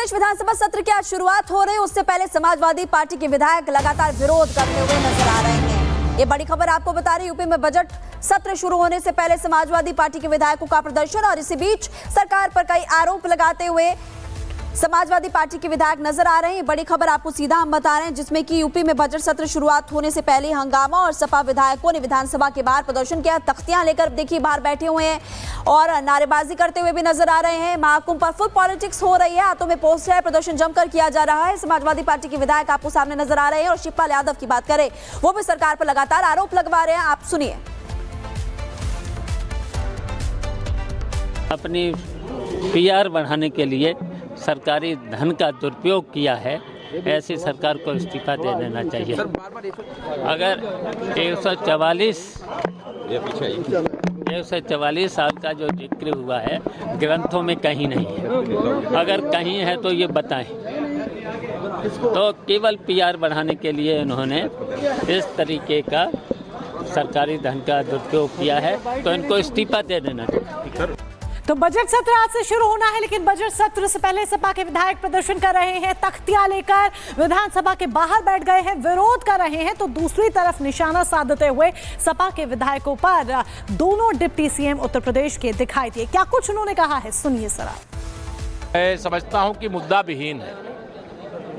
प्रदेश विधानसभा सत्र की आज शुरुआत हो रही है। उससे पहले समाजवादी पार्टी के विधायक लगातार विरोध करते हुए नजर आ रहे हैं। ये बड़ी खबर आपको बता रही, यूपी में बजट सत्र शुरू होने से पहले समाजवादी पार्टी के विधायकों का प्रदर्शन और इसी बीच सरकार पर कई आरोप लगाते हुए समाजवादी पार्टी के विधायक नजर आ रहे हैं। बड़ी खबर आपको सीधा हम बता रहे हैं, जिसमें कि यूपी में बजट सत्र शुरुआत होने से पहले हंगामा और सपा विधायकों ने विधानसभा के बाहर प्रदर्शन किया। तख्तियां लेकर देखिए बाहर बैठे हुए हैं और नारेबाजी करते हुए भी नजर आ रहे हैं। महाकुंभ पर फुल पॉलिटिक्स हो रही है, हाथों में पोस्टर है, प्रदर्शन जमकर किया जा रहा है। समाजवादी पार्टी के विधायक आपको सामने नजर आ रहे हैं और शिवपाल यादव की बात करें, वो भी सरकार पर लगातार आरोप लगवा रहे हैं। आप सुनिए। अपनी पीआर बढ़ाने के लिए सरकारी धन का दुरुपयोग किया है, ऐसी सरकार को इस्तीफा दे देना चाहिए। अगर 144 साल का जो जिक्र हुआ है ग्रंथों में कहीं नहीं है, अगर कहीं है तो ये बताएं। तो केवल पीआर बढ़ाने के लिए इन्होंने इस तरीके का सरकारी धन का दुरुपयोग किया है, तो इनको इस्तीफा दे देना चाहिए। तो बजट सत्र आज से शुरू होना है, लेकिन बजट सत्र से पहले सपा के विधायक प्रदर्शन कर रहे हैं, तख्तियां लेकर विधानसभा के बाहर बैठ गए हैं, विरोध कर रहे हैं। तो दूसरी तरफ निशाना साधते हुए सपा के विधायकों पर दोनों डिप्टी सीएम उत्तर प्रदेश के दिखाई दिए। क्या कुछ उन्होंने कहा है, सुनिए जरा। मैं समझता हूं कि मुद्दा विहीन है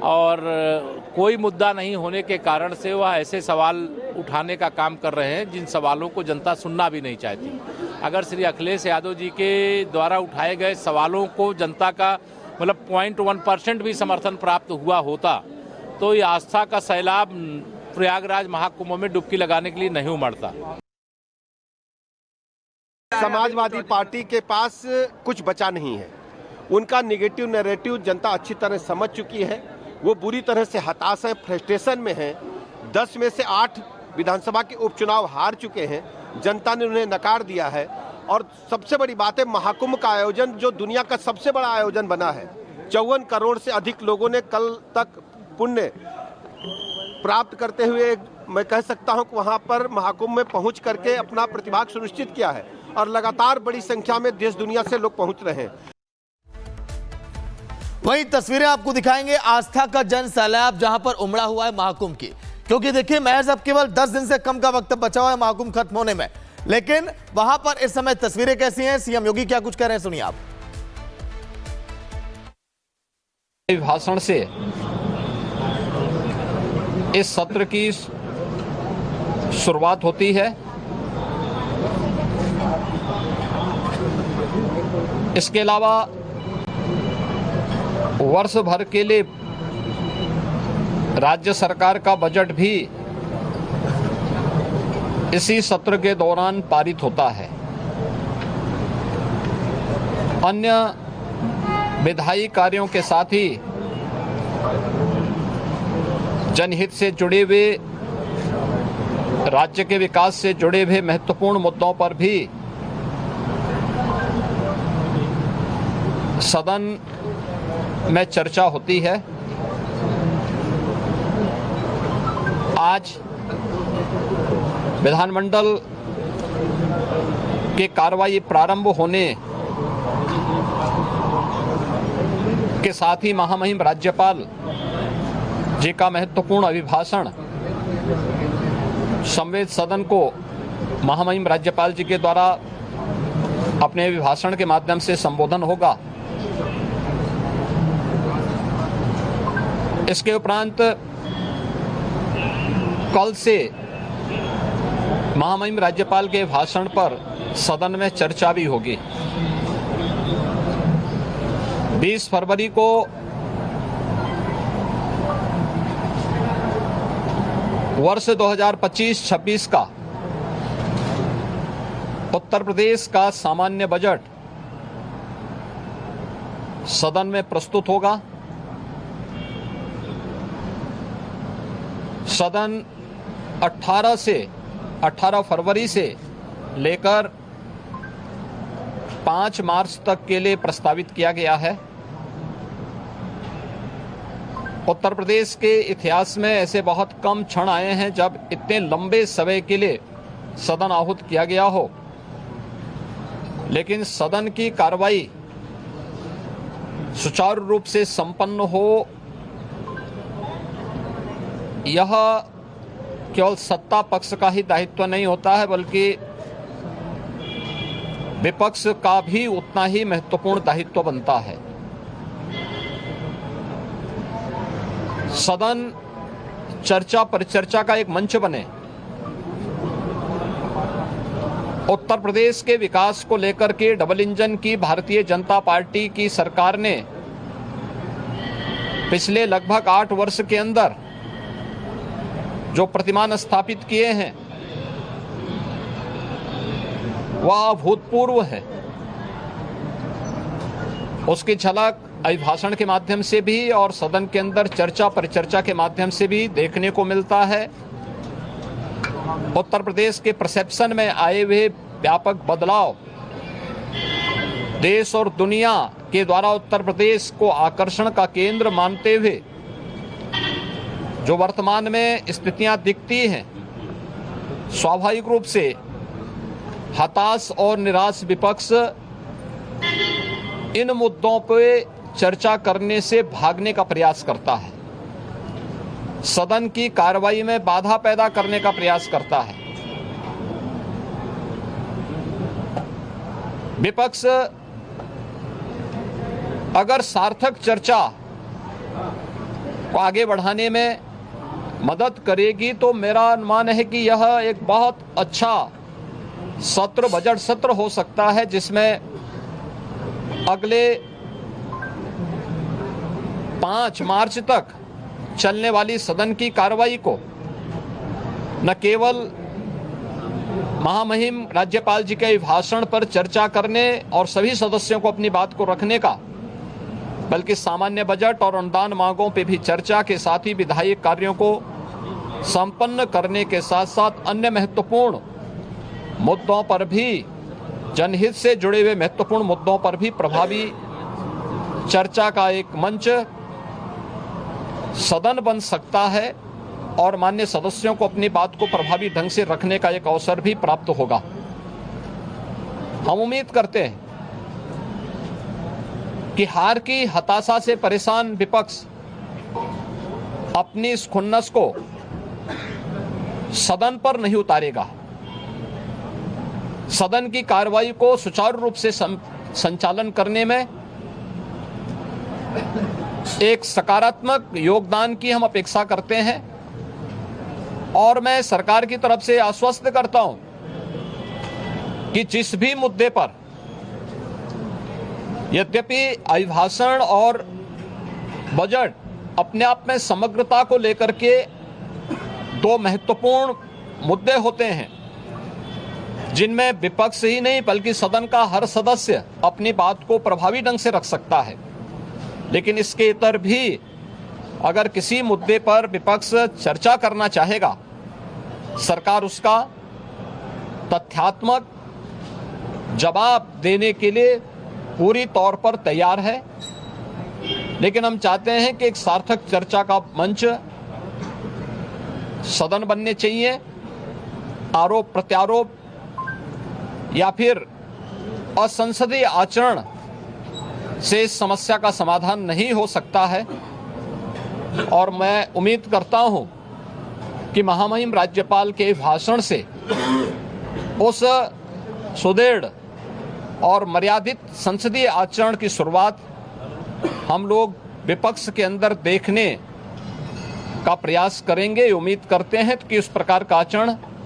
और कोई मुद्दा नहीं होने के कारण से वह ऐसे सवाल उठाने का काम कर रहे हैं जिन सवालों को जनता सुनना भी नहीं चाहती। अगर श्री अखिलेश यादव जी के द्वारा उठाए गए सवालों को जनता का 0.1% भी समर्थन प्राप्त हुआ होता तो ये आस्था का सैलाब प्रयागराज महाकुंभ में डुबकी लगाने के लिए नहीं उमड़ता। समाजवादी पार्टी के पास कुछ बचा नहीं है। उनका निगेटिव नैरेटिव जनता अच्छी तरह समझ चुकी है। वो बुरी तरह से हताश है, फ्रस्ट्रेशन में है। 10 में से 8 विधानसभा के उपचुनाव हार चुके हैं, जनता ने उन्हें नकार दिया है। और सबसे बड़ी बात है, महाकुंभ का आयोजन जो दुनिया का सबसे बड़ा आयोजन बना है, 54 करोड़ से अधिक लोगों ने कल तक पुण्य प्राप्त करते हुए मैं कह सकता हूं कि वहां पर महाकुंभ में पहुंच करके अपना प्रतिभाग सुनिश्चित किया है और लगातार बड़ी संख्या में देश दुनिया से लोग पहुंच रहे हैं। वही तस्वीरें आपको दिखाएंगे आस्था का जन सैलाब जहां पर उमड़ा हुआ है महाकुंभ की, क्योंकि देखिए महज अब केवल 10 दिन से कम का वक्त बचा हुआ है महाकुंभ खत्म होने में, लेकिन वहां पर इस समय तस्वीरें कैसी हैं, सीएम योगी क्या कुछ कह रहे हैं, सुनिए आप। भाषण से इस सत्र की शुरुआत होती है। इसके अलावा वर्ष भर के लिए राज्य सरकार का बजट भी इसी सत्र के दौरान पारित होता है। अन्य विधायी कार्यों के साथ ही जनहित से जुड़े हुए, राज्य के विकास से जुड़े हुए महत्वपूर्ण मुद्दों पर भी सदन में चर्चा होती है। आज विधानमंडल के कार्रवाई प्रारंभ होने के साथ ही महामहिम राज्यपाल जी का महत्वपूर्ण अभिभाषण संवेद सदन को महामहिम राज्यपाल जी के द्वारा अपने अभिभाषण के माध्यम से संबोधन होगा। इसके उपरांत कल से महामहिम राज्यपाल के भाषण पर सदन में चर्चा भी होगी। 20 फरवरी को वर्ष 2025-26 का उत्तर प्रदेश का सामान्य बजट सदन में प्रस्तुत होगा। सदन 18 फरवरी से लेकर 5 मार्च तक के लिए प्रस्तावित किया गया है। उत्तर प्रदेश के इतिहास में ऐसे बहुत कम क्षण आए हैं जब इतने लंबे समय के लिए सदन आहूत किया गया हो, लेकिन सदन की कार्रवाई सुचारू रूप से संपन्न हो, यह केवल सत्ता पक्ष का ही दायित्व नहीं होता है, बल्कि विपक्ष का भी उतना ही महत्वपूर्ण दायित्व बनता है। सदन चर्चा परिचर्चा का एक मंच बने। उत्तर प्रदेश के विकास को लेकर के डबल इंजन की भारतीय जनता पार्टी की सरकार ने पिछले लगभग 8 वर्ष के अंदर जो प्रतिमान स्थापित किए हैं वह अभूतपूर्व है। उसकी झलक अभिभाषण के माध्यम से भी और सदन के अंदर चर्चा परिचर्चा के माध्यम से भी देखने को मिलता है। उत्तर प्रदेश के परसेप्शन में आए हुए व्यापक बदलाव देश और दुनिया के द्वारा उत्तर प्रदेश को आकर्षण का केंद्र मानते हुए जो वर्तमान में स्थितियां दिखती हैं, स्वाभाविक रूप से हताश और निराश विपक्ष इन मुद्दों पे चर्चा करने से भागने का प्रयास करता है, सदन की कार्रवाई में बाधा पैदा करने का प्रयास करता है। विपक्ष अगर सार्थक चर्चा को आगे बढ़ाने में मदद करेगी तो मेरा अनुमान है कि यह एक बहुत अच्छा सत्र, बजट सत्र हो सकता है, जिसमें अगले 5 मार्च तक चलने वाली सदन की कार्रवाई को न केवल महामहिम राज्यपाल जी के भाषण पर चर्चा करने और सभी सदस्यों को अपनी बात को रखने का, बल्कि सामान्य बजट और अनुदान मांगों पे भी चर्चा के साथ ही विधायी कार्यों को संपन्न करने के साथ साथ अन्य महत्वपूर्ण मुद्दों पर भी, जनहित से जुड़े हुए महत्वपूर्ण मुद्दों पर भी प्रभावी चर्चा का एक मंच सदन बन सकता है और माननीय सदस्यों को अपनी बात को प्रभावी ढंग से रखने का एक अवसर भी प्राप्त होगा। हम उम्मीद करते हैं कि हार की हताशा से परेशान विपक्ष अपनी इस खुन्नस को सदन पर नहीं उतारेगा। सदन की कार्रवाई को सुचारू रूप से संचालन करने में एक सकारात्मक योगदान की हम अपेक्षा करते हैं और मैं सरकार की तरफ से आश्वस्त करता हूं कि जिस भी मुद्दे पर, यद्यपि अभिभाषण और बजट अपने आप में समग्रता को लेकर के 2 महत्वपूर्ण मुद्दे होते हैं जिनमें विपक्ष ही नहीं बल्कि सदन का हर सदस्य अपनी बात को प्रभावी ढंग से रख सकता है, लेकिन इसके इतर भी अगर किसी मुद्दे पर विपक्ष चर्चा करना चाहेगा, सरकार उसका तथ्यात्मक जवाब देने के लिए पूरी तौर पर तैयार है। लेकिन हम चाहते हैं कि एक सार्थक चर्चा का मंच सदन बनने चाहिए। आरोप प्रत्यारोप या फिर असंसदीय आचरण से इस समस्या का समाधान नहीं हो सकता है और मैं उम्मीद करता हूं कि महामहिम राज्यपाल के भाषण से उस सुदृढ़ और मर्यादित संसदीय आचरण की शुरुआत हम लोग विपक्ष के अंदर देखने का प्रयास करेंगे। उम्मीद करते हैं कि इस प्रकार का आचरण